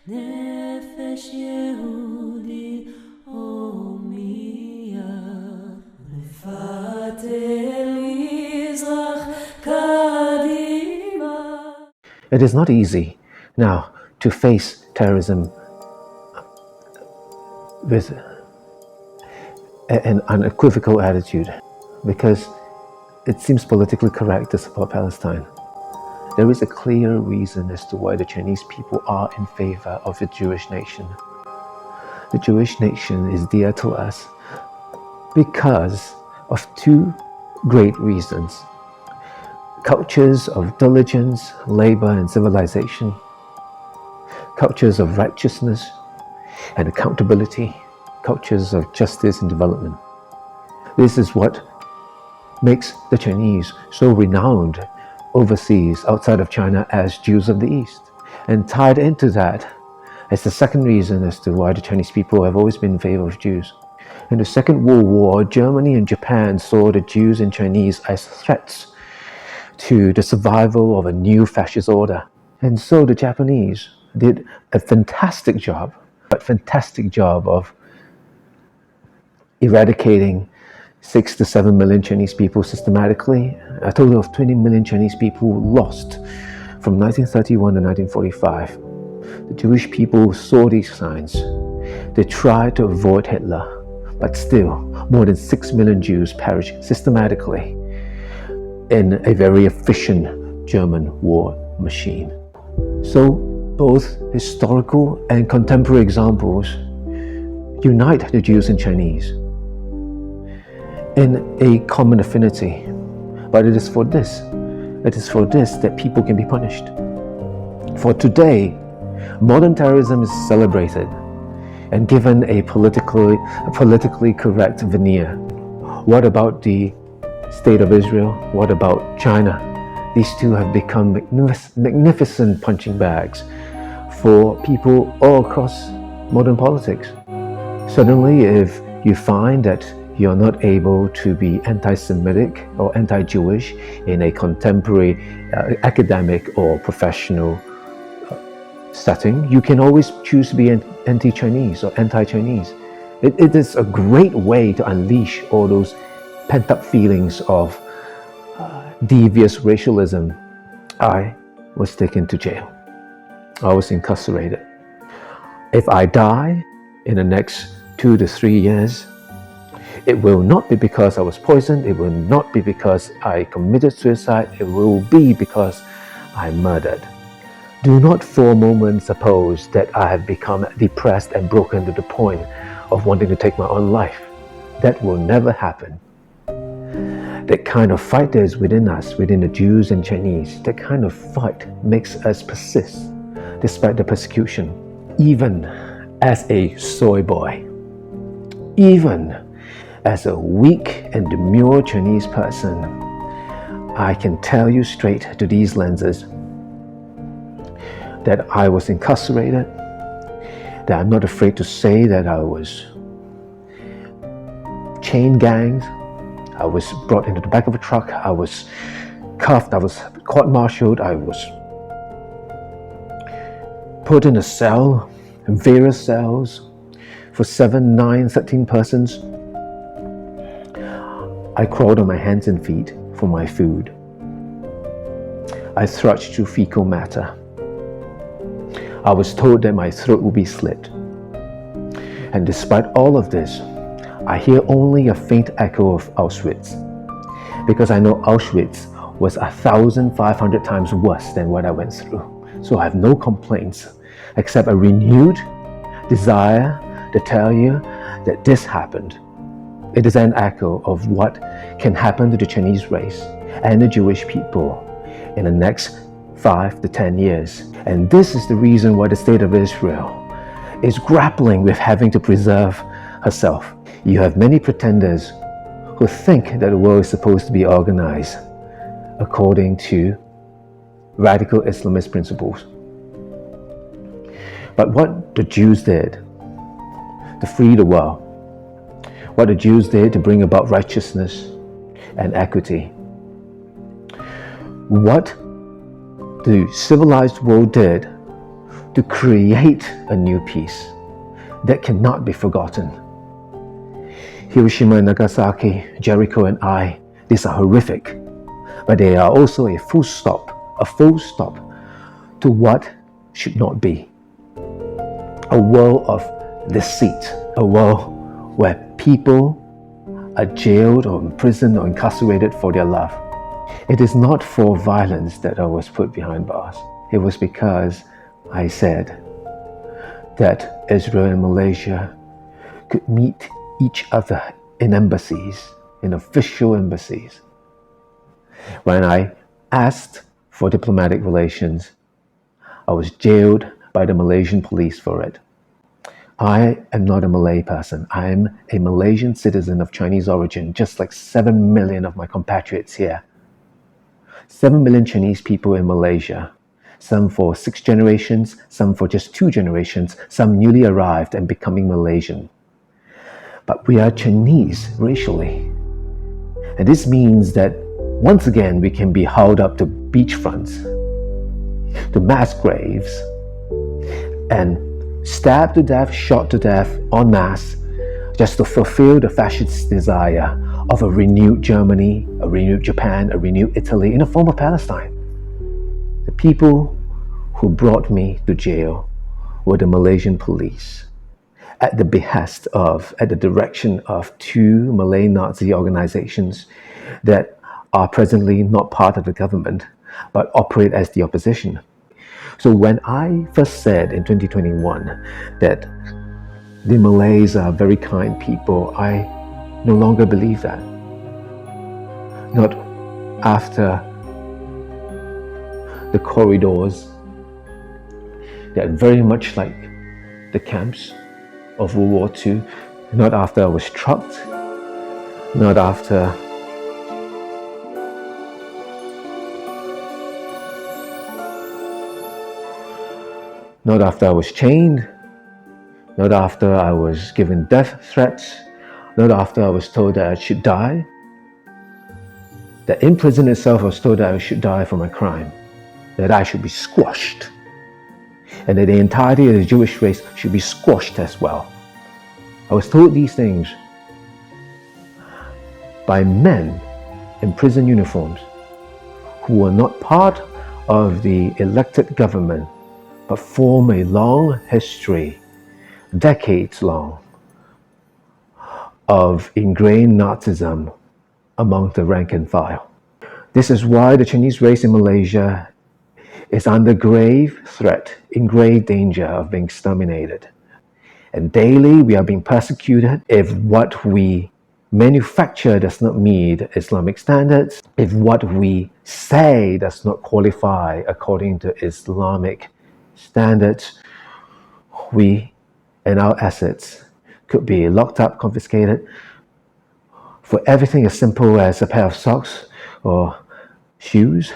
נפש יהודי הומייה לפת אל מזרח קדימה. It is not easy now to face terrorism with an unequivocal attitude, because it seems politically correct to support Palestine. There is a clear reason as to why the Chinese people are in favor of a Jewish nation. The Jewish nation is dear to us because of two great reasons: cultures of diligence, labor, and civilization, cultures of righteousness and accountability, cultures of justice and development. This is what makes the Chinese so renowned overseas, outside of China, as Jews of the East. And tied into that is the second reason as to why the Chinese people have always been in favor of Jews. In the Second World War, Germany and Japan saw the Jews and Chinese as threats to the survival of a new fascist order. And so the Japanese did a fantastic job of eradicating 6 to 7 million Chinese people systematically. A total of 20 million Chinese people lost from 1931 to 1945. The Jewish people saw these signs. They tried to avoid Hitler, but still, more than 6 million Jews perished systematically in a very efficient German war machine. So both historical and contemporary examples unite the Jews and Chinese in a common affinity. But it is for this that people can be punished. For today, modern terrorism is celebrated and given a politically correct veneer. What about the State of Israel? What about China? These two have become magnificent punching bags for people all across modern politics. Suddenly, if you find that you're not able to be anti-Semitic or anti-Jewish in a contemporary academic or professional setting, you can always choose to be anti-Chinese or anti-Chinese. It is a great way to unleash all those pent-up feelings of devious racialism. I was taken to jail. I was incarcerated. If I die in the next 2 to 3 years, it will not be because I was poisoned. It will not be because I committed suicide. It will be because I murdered. Do not for a moment suppose that I have become depressed and broken to the point of wanting to take my own life. That will never happen. That kind of fight that is within us, within the Jews and Chinese, that kind of fight makes us persist despite the persecution. Even as a soy boy, even as a weak and demure Chinese person, I can tell you straight to these lenses that I was incarcerated, that I'm not afraid to say that I was chain ganged, I was brought into the back of a truck, I was cuffed, I was court-martialed, I was put in a cell, in various cells, for 7, 9, 13 persons. I crawled on my hands and feet for my food. I thrushed through fecal matter. I was told that my throat would be slit. And despite all of this, I hear only a faint echo of Auschwitz, because I know Auschwitz was 1,500 times worse than what I went through. So I have no complaints except a renewed desire to tell you that this happened. It is an echo of what can happen to the Chinese race and the Jewish people in the next 5 to 10 years. And this is the reason why the State of Israel is grappling with having to preserve herself. You have many pretenders who think that the world is supposed to be organized according to radical Islamist principles. But what the Jews did to free the world, what the Jews did to bring about righteousness and equity, what the civilized world did to create a new peace that cannot be forgotten. Hiroshima and Nagasaki, Jericho and Ai, these are horrific, but they are also a full stop to what should not be. A world of deceit, a world where people are jailed or imprisoned or incarcerated for their love. It is not for violence that I was put behind bars. It was because I said that Israel and Malaysia could meet each other in embassies, in official embassies. When I asked for diplomatic relations, I was jailed by the Malaysian police for it. I am not a Malay person. I am a Malaysian citizen of Chinese origin, just like 7 million of my compatriots here. 7 million Chinese people in Malaysia, some for 6 generations, some for just 2 generations, some newly arrived and becoming Malaysian. But we are Chinese racially. And this means that once again we can be hauled up to beachfronts, to mass graves, and stabbed to death, shot to death en masse, just to fulfill the fascist desire of a renewed Germany, a renewed Japan, a renewed Italy in the form of Palestine. The people who brought me to jail were the Malaysian police, at the behest of, at the direction of 2 Malay Nazi organizations that are presently not part of the government, but operate as the opposition. So when I first said in 2021 that the Malays are very kind people, I no longer believe that. Not after the corridors that are very much like the camps of World War II, not after I was trucked, not after I was chained, not after I was given death threats, not after I was told that I should die. That in prison itself I was told that I should die for my crime, that I should be squashed, and that the entirety of the Jewish race should be squashed as well. I was told these things by men in prison uniforms who were not part of the elected government, but form a long history, decades long, of ingrained Nazism among the rank and file. This is why the Chinese race in Malaysia is under grave threat, in grave danger of being exterminated. And daily we are being persecuted if what we manufacture does not meet Islamic standards, if what we say does not qualify according to Islamic standards, we and our assets could be locked up, confiscated, for everything as simple as a pair of socks or shoes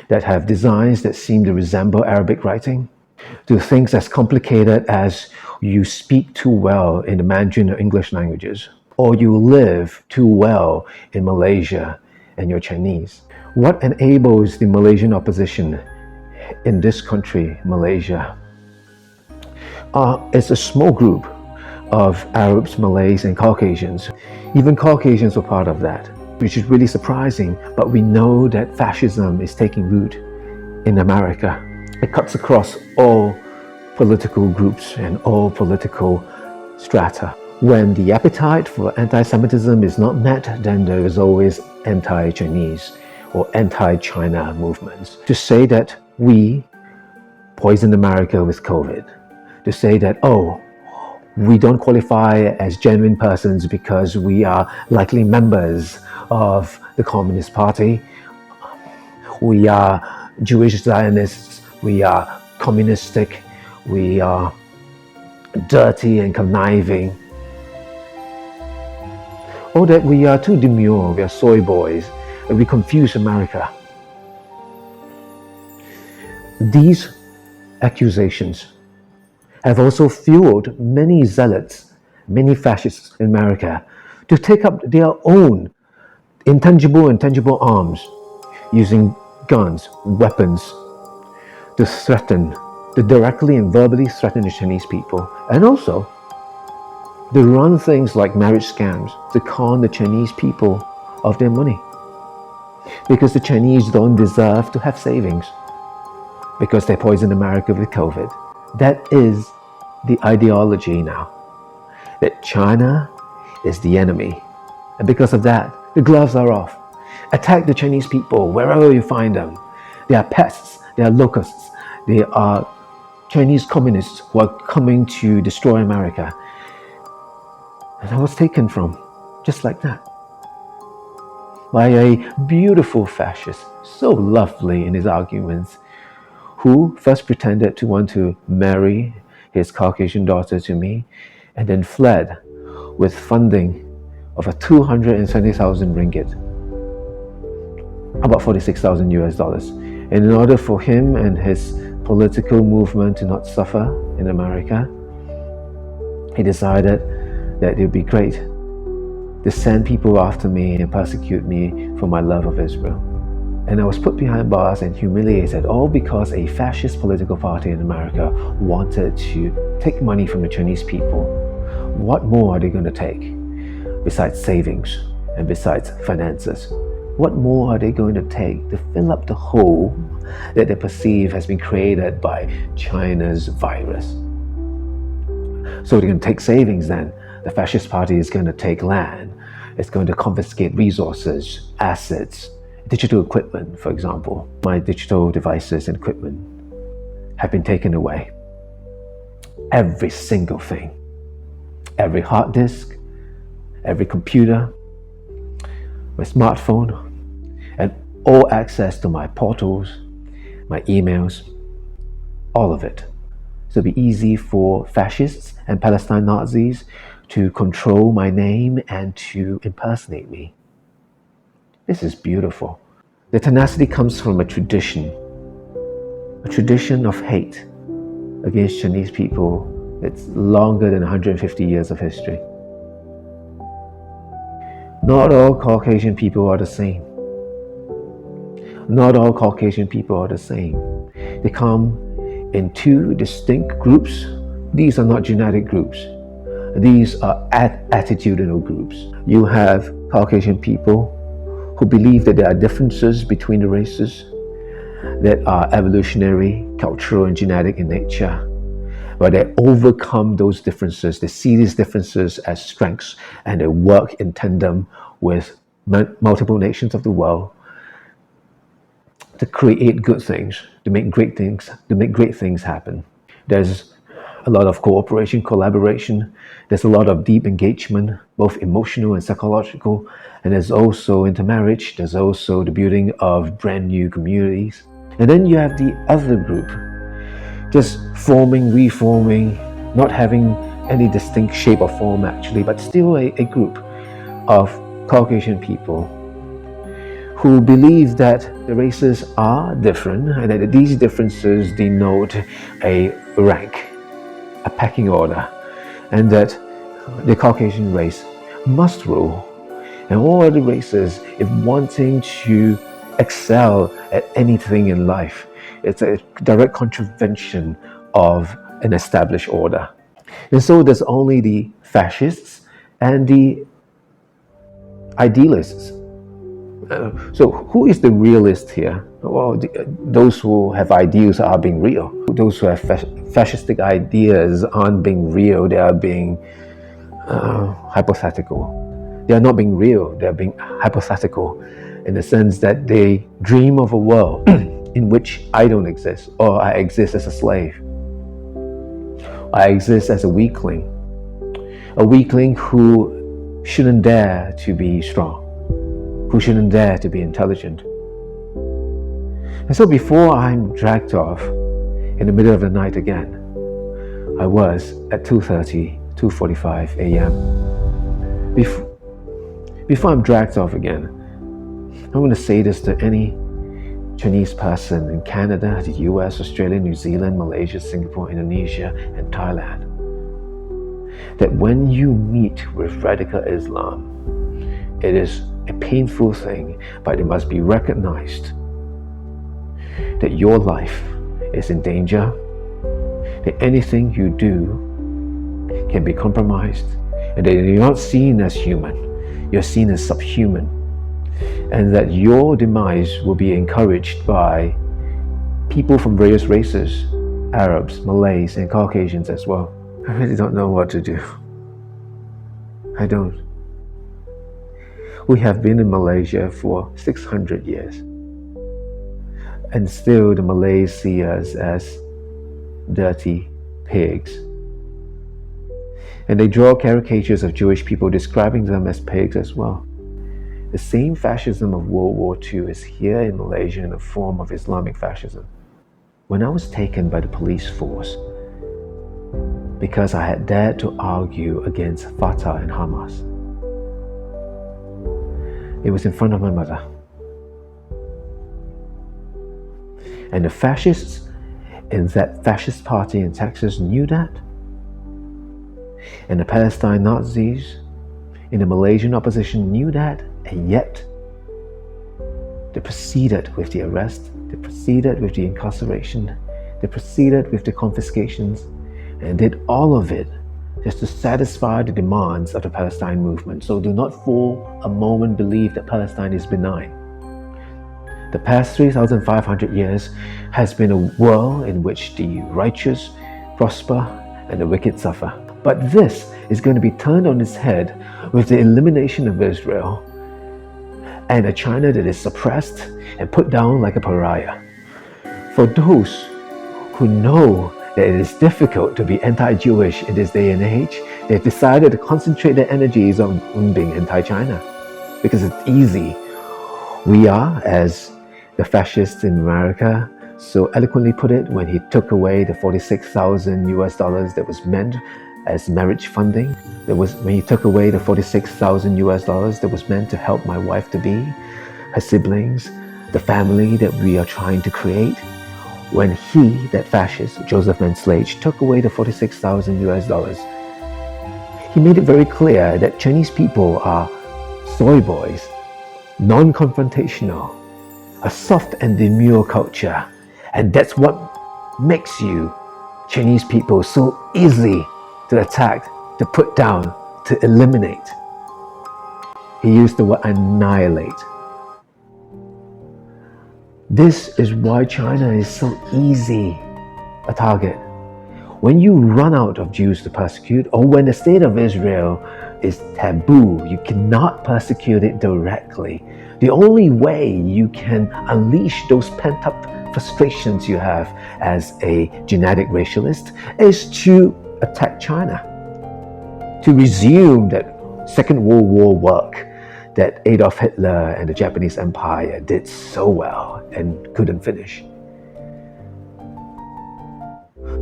that have designs that seem to resemble Arabic writing, to things as complicated as you speak too well in the Mandarin or English languages, or you live too well in Malaysia and you're Chinese. What enables the Malaysian opposition in this country, Malaysia, is a small group of Arabs, Malays, and Caucasians. Even Caucasians were part of that, which is really surprising, but we know that fascism is taking root in America. It cuts across all political groups and all political strata. When the appetite for anti-Semitism is not met, then there is always anti-Chinese or anti-China movements. To say that we poisoned America with COVID, to say that, oh, we don't qualify as genuine persons because we are likely members of the Communist Party, we are Jewish Zionists, we are communistic, we are dirty and conniving, or that we are too demure, we are soy boys, and we confuse America. These accusations have also fueled many zealots, many fascists in America to take up their own intangible and tangible arms, using guns, weapons, to directly and verbally threaten the Chinese people, and also to run things like marriage scams to con the Chinese people of their money. Because the Chinese don't deserve to have savings, because they poisoned America with COVID. That is the ideology now, that China is the enemy. And because of that, the gloves are off. Attack the Chinese people wherever you find them. They are pests, they are locusts, they are Chinese communists who are coming to destroy America. And I was taken from, just like that, by a beautiful fascist, so lovely in his arguments, who first pretended to want to marry his Caucasian daughter to me, and then fled with funding of a 270,000 ringgit, about 46,000 US dollars. And in order for him and his political movement to not suffer in America, he decided that it would be great to send people after me and persecute me for my love of Israel. And I was put behind bars and humiliated, all because a fascist political party in America wanted to take money from the Chinese people. What more are they going to take besides savings and besides finances? What more are they going to take to fill up the hole that they perceive has been created by China's virus? So they're going to take savings then. The fascist party is going to take land. It's going to confiscate resources, assets, digital equipment, for example. My digital devices and equipment have been taken away. Every single thing. Every hard disk, every computer, my smartphone, and all access to my portals, my emails, all of it. So it'll be easy for fascists and Palestine Nazis to control my name and to impersonate me. This is beautiful. The tenacity comes from a tradition of hate against Chinese people that's longer than 150 years of history. Not all Caucasian people are the same. Not all Caucasian people are the same. They come in two distinct groups. These are not genetic groups. These are attitudinal groups. You have Caucasian people who believe that there are differences between the races that are evolutionary, cultural, and genetic in nature, but they overcome those differences. They see these differences as strengths, and they work in tandem with multiple nations of the world to create good things, to make great things happen. There's a lot of cooperation, collaboration. There's a lot of deep engagement, both emotional and psychological. And there's also intermarriage. There's also the building of brand new communities. And then you have the other group, just forming, reforming, not having any distinct shape or form actually, but still a group of Caucasian people who believe that the races are different and that these differences denote a rank, a pecking order, and that the Caucasian race must rule. And all other races, if wanting to excel at anything in life, it's a direct contravention of an established order. And so there's only the fascists and the idealists. So who is the realist here? Well, those who have ideals are being real. Those who have fascistic ideas aren't being real, they are being hypothetical. They are not being real, they are being hypothetical in the sense that they dream of a world in which I don't exist, or I exist as a slave. I exist as a weakling who shouldn't dare to be strong, who shouldn't dare to be intelligent. And so before I'm dragged off in the middle of the night again, I was at 2:45 a.m. Before I'm dragged off again, I'm going to say this to any Chinese person in Canada, the US, Australia, New Zealand, Malaysia, Singapore, Indonesia, and Thailand, that when you meet with radical Islam, it is a painful thing, but it must be recognized that your life is in danger, that anything you do can be compromised, and that you're not seen as human, you're seen as subhuman, and that your demise will be encouraged by people from various races, Arabs, Malays, and Caucasians as well. I really don't know what to do. I don't. We have been in Malaysia for 600 years, and still the Malays see us as dirty pigs. And they draw caricatures of Jewish people describing them as pigs as well. The same fascism of World War II is here in Malaysia in the form of Islamic fascism. When I was taken by the police force because I had dared to argue against Fatah and Hamas, it was in front of my mother. And the fascists in that fascist party in Texas knew that. And the Palestine Nazis in the Malaysian opposition knew that, and yet they proceeded with the arrest, they proceeded with the incarceration, they proceeded with the confiscations, and did all of it just to satisfy the demands of the Palestine movement. So do not for a moment believe that Palestine is benign. The past 3,500 years has been a world in which the righteous prosper and the wicked suffer. But this is going to be turned on its head with the elimination of Israel and a China that is suppressed and put down like a pariah. For those who know that it is difficult to be anti-Jewish in this day and age, they've decided to concentrate their energies on being anti-China because it's easy. We are, as the fascists in America so eloquently put it when he took away the $46,000 that was meant as marriage funding. When he took away the $46,000 that was meant to help my wife-to-be, her siblings, the family that we are trying to create. When he, that fascist, Joseph Menslage, took away the $46,000, he made it very clear that Chinese people are soy boys, non-confrontational, a soft and demure culture, and that's what makes you Chinese people so easy to attack, to put down, to eliminate. He used the word annihilate. This is why China is so easy a target. When you run out of Jews to persecute, or when the state of Israel is taboo, you cannot persecute it directly. The only way you can unleash those pent-up frustrations you have as a genetic racialist is to attack China, to resume that Second World War work that Adolf Hitler and the Japanese Empire did so well and couldn't finish.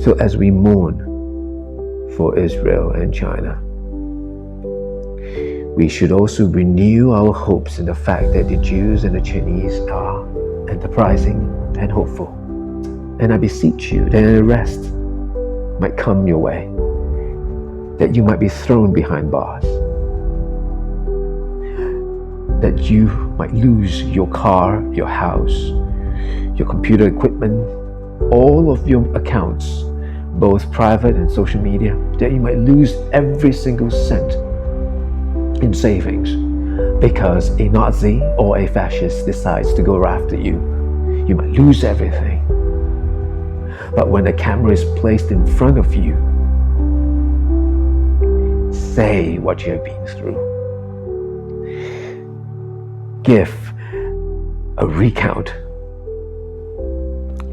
So as we mourn for Israel and China, we should also renew our hopes in the fact that the Jews and the Chinese are enterprising and hopeful. And I beseech you that an arrest might come your way, that you might be thrown behind bars, that you might lose your car, your house, your computer equipment, all of your accounts, both private and social media, that you might lose every single cent in savings because a Nazi or a fascist decides to go after you. You might lose everything. But when a camera is placed in front of you, say what you have been through. Give a recount.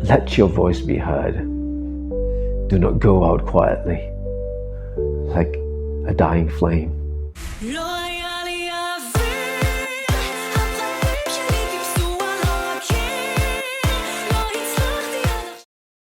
Let your voice be heard. Do not go out quietly like a dying flame.